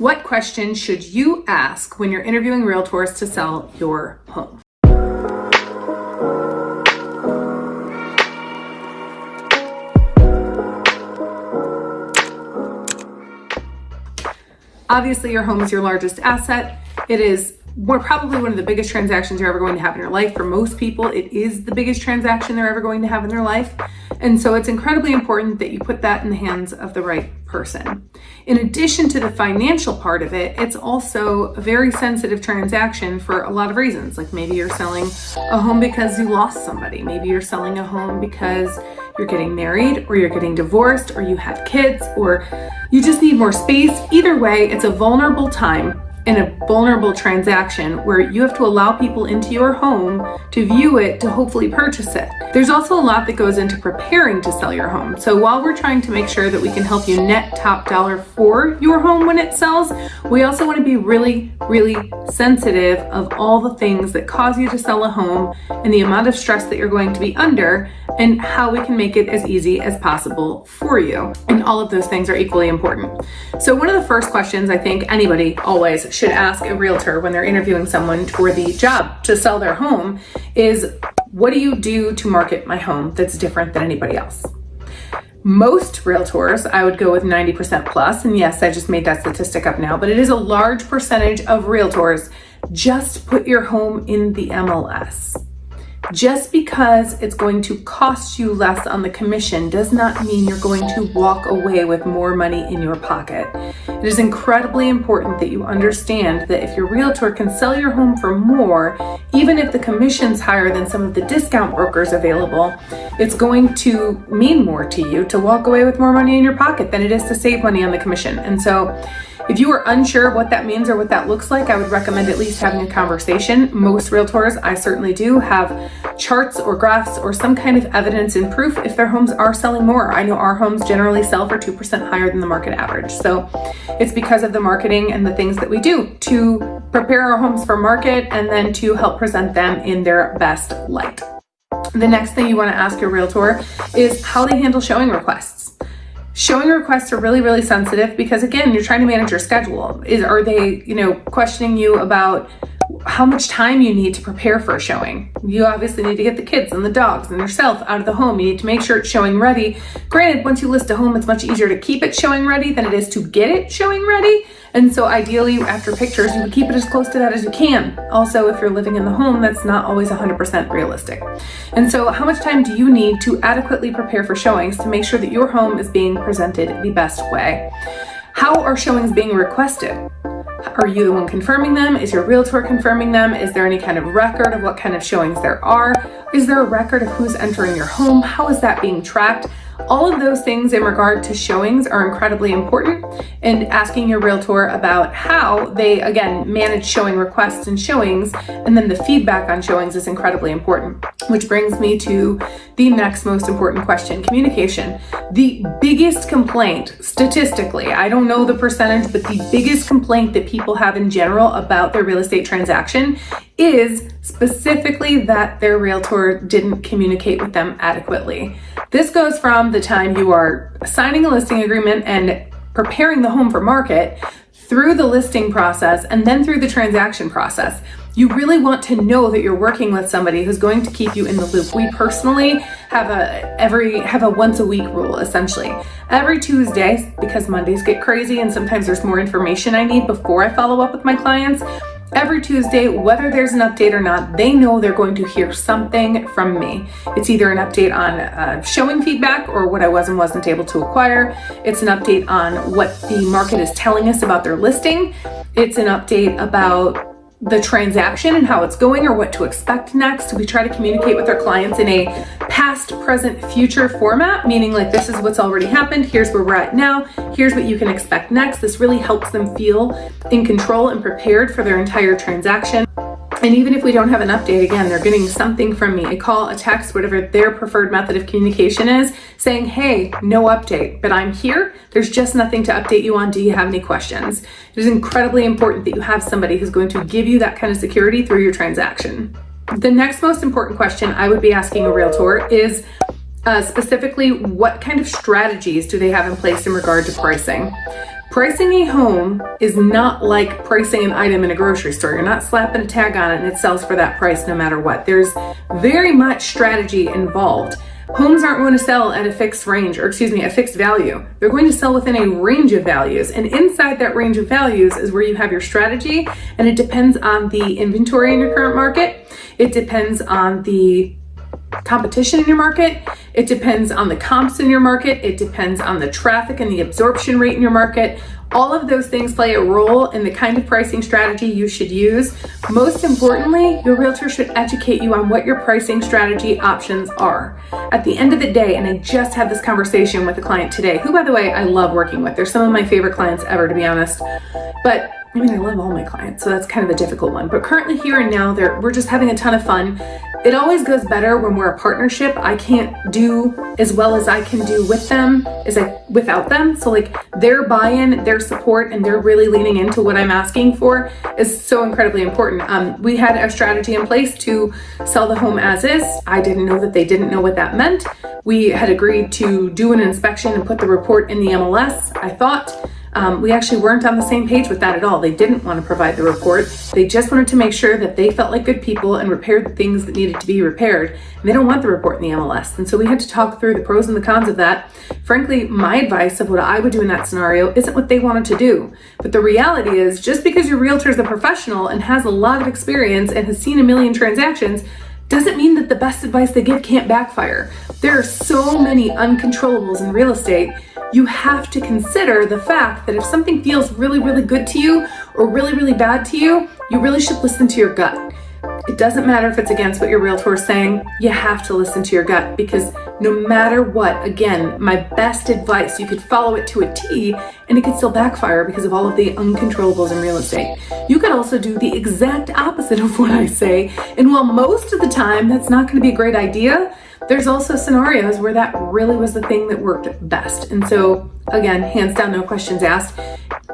What questions should you ask when you're interviewing realtors to sell your home? Obviously, your home is your largest asset. It is probably one of the biggest transactions you're ever going to have in your life. For most people, it is the biggest transaction they're ever going to have in their life. And so it's incredibly important that you put that in the hands of the right person. In addition to the financial part of it, it's also a very sensitive transaction for a lot of reasons. Like maybe you're selling a home because you lost somebody. Maybe you're selling a home because you're getting married, or you're getting divorced, or you have kids, or you just need more space. Either way, it's a vulnerable time in a vulnerable transaction where you have to allow people into your home to view it, to hopefully purchase it. There's also a lot that goes into preparing to sell your home. So while we're trying to make sure that we can help you net top dollar for your home when it sells, we also want to be really, really sensitive of all the things that cause you to sell a home and the amount of stress that you're going to be under, and how we can make it as easy as possible for you. And all of those things are equally important. So one of the first questions I think anybody always should ask a realtor when they're interviewing someone for the job to sell their home is, what do you do to market my home that's different than anybody else? Most realtors, I would go with 90% plus, and yes, I just made that statistic up now, but it is a large percentage of realtors just put your home in the MLS. Just because it's going to cost you less on the commission does not mean you're going to walk away with more money in your pocket. It is incredibly important that you understand that if your realtor can sell your home for more, even if the commission's higher than some of the discount brokers available, it's going to mean more to you to walk away with more money in your pocket than it is to save money on the commission. And so if you are unsure of what that means or what that looks like, I would recommend at least having a conversation. Most realtors, I certainly do, have charts or graphs or some kind of evidence and proof if their homes are selling more. I know our homes generally sell for 2% higher than the market average. So it's because of the marketing and the things that we do to prepare our homes for market and then to help present them in their best light. The next thing you want to ask your realtor is how they handle showing requests. Showing requests are really, really sensitive because, again, you're trying to manage your schedule. Are they, questioning you about how much time you need to prepare for a showing? You obviously need to get the kids and the dogs and yourself out of the home. You need to make sure it's showing ready. Granted, once you list a home, it's much easier to keep it showing ready than it is to get it showing ready. And so ideally, after pictures, you would keep it as close to that as you can. Also, if you're living in the home, that's not always 100% realistic. And so how much time do you need to adequately prepare for showings to make sure that your home is being presented the best way? How are showings being requested? Are you the one confirming them? Is your realtor confirming them? Is there any kind of record of what kind of showings there are? Is there a record of who's entering your home? How is that being tracked? All of those things in regard to showings are incredibly important, and asking your realtor about how they, again, manage showing requests and showings, and then the feedback on showings is incredibly important. Which brings me to the next most important question, communication. The biggest complaint, statistically, I don't know the percentage, but the biggest complaint that people have in general about their real estate transaction is specifically that their realtor didn't communicate with them adequately. This goes from the time you are signing a listing agreement and preparing the home for market, through the listing process, and then through the transaction process. You really want to know that you're working with somebody who's going to keep you in the loop. We personally have a once a week rule, essentially. Every Tuesday, because Mondays get crazy and sometimes there's more information I need before I follow up with my clients, every Tuesday, whether there's an update or not, they know they're going to hear something from me. It's either an update on showing feedback or what I was and wasn't able to acquire. It's an update on what the market is telling us about their listing. It's an update about the transaction and how it's going or what to expect next. We try to communicate with our clients in a past, present, future format, meaning like this is what's already happened, here's where we're at now, here's what you can expect next. This really helps them feel in control and prepared for their entire transaction. And even if we don't have an update, again, they're getting something from me, a call, a text, whatever their preferred method of communication is, saying, hey, no update, but I'm here. There's just nothing to update you on. Do you have any questions? It is incredibly important that you have somebody who's going to give you that kind of security through your transaction. The next most important question I would be asking a realtor is specifically, what kind of strategies do they have in place in regard to pricing? Pricing a home is not like pricing an item in a grocery store. You're not slapping a tag on it and it sells for that price no matter what. There's very much strategy involved. Homes aren't going to sell at a fixed range, or excuse me, a fixed value. They're going to sell within a range of values. And inside that range of values is where you have your strategy, and it depends on the inventory in your current market. It depends on the competition in your market. It depends on the comps in your market. It depends on the traffic and the absorption rate in your market. All of those things play a role in the kind of pricing strategy you should use. Most importantly, your realtor should educate you on what your pricing strategy options are. At the end of the day, and I just had this conversation with a client today, who, by the way, I love working with. They're some of my favorite clients ever, to be honest. But I mean, I love all my clients, so that's kind of a difficult one. But currently here and now, we're just having a ton of fun. It always goes better when we're a partnership. I can't do as well as I can do with them without them. So like their buy-in, their support, and they're really leaning into what I'm asking for is so incredibly important. We had a strategy in place to sell the home as is. I didn't know that they didn't know what that meant. We had agreed to do an inspection and put the report in the MLS. I thought we actually weren't on the same page with that at all. They didn't want to provide the report. They just wanted to make sure that they felt like good people and repaired the things that needed to be repaired. And they don't want the report in the MLS. And so we had to talk through the pros and the cons of that. Frankly, my advice of what I would do in that scenario isn't what they wanted to do. But the reality is, just because your realtor is a professional and has a lot of experience and has seen a million transactions, doesn't mean that the best advice they give can't backfire. There are so many uncontrollables in real estate. You have to consider the fact that if something feels really, really good to you or really, really bad to you, you really should listen to your gut. It doesn't matter if it's against what your realtor is saying. You have to listen to your gut, because no matter what, again, my best advice, you could follow it to a T and it could still backfire because of all of the uncontrollables in real estate. You could also do the exact opposite of what I say. And while most of the time that's not going to be a great idea, there's also scenarios where that really was the thing that worked best. And so again, hands down, no questions asked.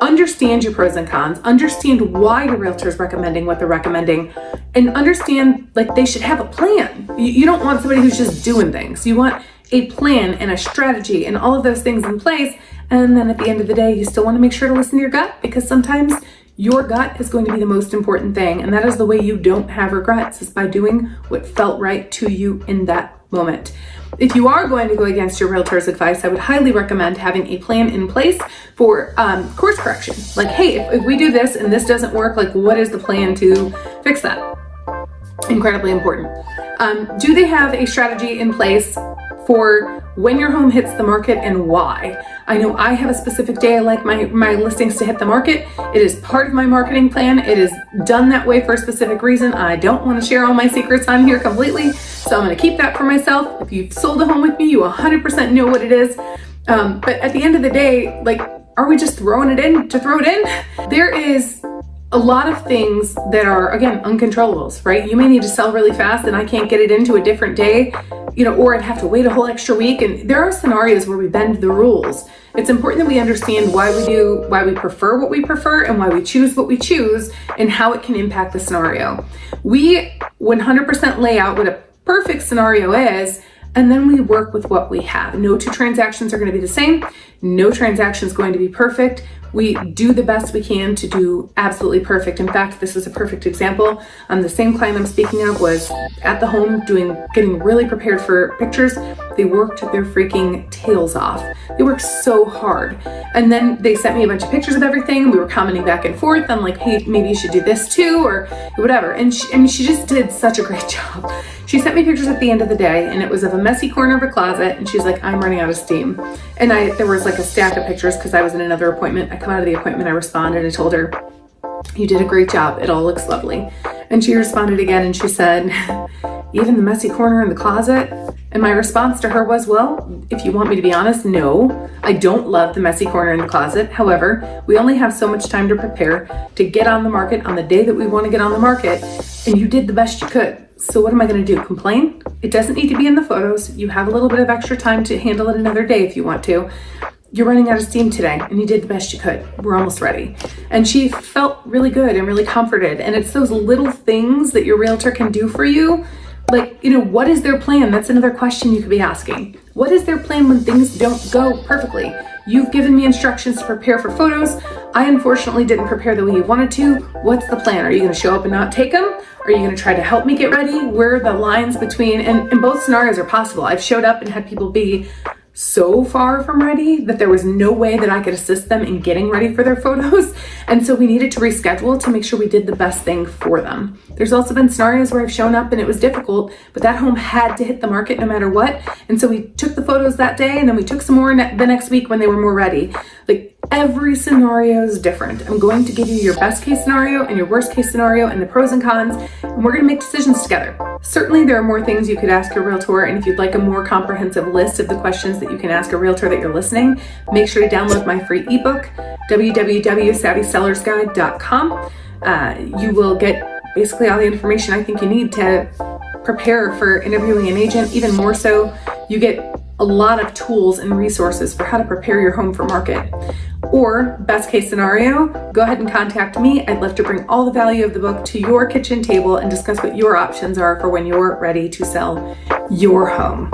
Understand your pros and cons, understand why your realtor is recommending what they're recommending, and understand like they should have a plan. You don't want somebody who's just doing things. You want a plan and a strategy and all of those things in place. And then at the end of the day, you still want to make sure to listen to your gut, because sometimes your gut is going to be the most important thing. And that is the way you don't have regrets, is by doing what felt right to you in that moment. If you are going to go against your realtor's advice, I would highly recommend having a plan in place for course correction. Like, hey, if we do this and this doesn't work, like what is the plan to fix that? Incredibly important. Do they have a strategy in place for when your home hits the market and why? I know I have a specific day I like my listings to hit the market. It is part of my marketing plan. It is done that way for a specific reason. I don't want to share all my secrets on here completely, so I'm going to keep that for myself. If you've sold a home with me, you 100% know what it is. But at the end of the day, like, are we just throwing it in to throw it in? There is a lot of things that are, again, uncontrollables, right? You may need to sell really fast and I can't get it into a different day, or I'd have to wait a whole extra week. And there are scenarios where we bend the rules. It's important that we understand why we prefer what we prefer and why we choose what we choose and how it can impact the scenario. We 100% lay out what a perfect scenario is, and then we work with what we have. No two transactions are going to be the same. No transaction is going to be perfect. We do the best we can to do absolutely perfect. In fact, this is a perfect example. The same client I'm speaking of was at the home getting really prepared for pictures. They worked their freaking tails off. They worked so hard. And then they sent me a bunch of pictures of everything. We were commenting back and forth. I'm like, hey, maybe you should do this too, or whatever. And she just did such a great job. She sent me pictures at the end of the day, and it was of a messy corner of a closet. And she's like, I'm running out of steam. And there was like a stack of pictures because I was in another appointment. I come out of the appointment, I responded, I told her, you did a great job. It all looks lovely. And she responded again and she said, even the messy corner in the closet? And my response to her was, well, if you want me to be honest, no, I don't love the messy corner in the closet. However, we only have so much time to prepare to get on the market on the day that we want to get on the market. And you did the best you could. So what am I going to do? Complain? It doesn't need to be in the photos. You have a little bit of extra time to handle it another day if you want to. You're running out of steam today and you did the best you could. We're almost ready. And she felt really good and really comforted. And it's those little things that your realtor can do for you. Like, what is their plan? That's another question you could be asking. What is their plan when things don't go perfectly? You've given me instructions to prepare for photos. I unfortunately didn't prepare the way you wanted to. What's the plan? Are you gonna show up and not take them? Are you gonna try to help me get ready? Where are the lines between, and both scenarios are possible. I've showed up and had people be so far from ready that there was no way that I could assist them in getting ready for their photos. And so we needed to reschedule to make sure we did the best thing for them. There's also been scenarios where I've shown up and it was difficult, but that home had to hit the market no matter what. And so we took the photos that day and then we took some more the next week when they were more ready. Like, every scenario is different. I'm going to give you your best case scenario and your worst case scenario and the pros and cons, and we're gonna make decisions together. Certainly there are more things you could ask your realtor, and if you'd like a more comprehensive list of the questions that you can ask a realtor that you're listening, make sure to download my free ebook, www.savvysellersguide.com. You will get basically all the information I think you need to prepare for interviewing an agent. Even more so, you get a lot of tools and resources for how to prepare your home for market. Or, best case scenario, go ahead and contact me. I'd love to bring all the value of the book to your kitchen table and discuss what your options are for when you're ready to sell your home.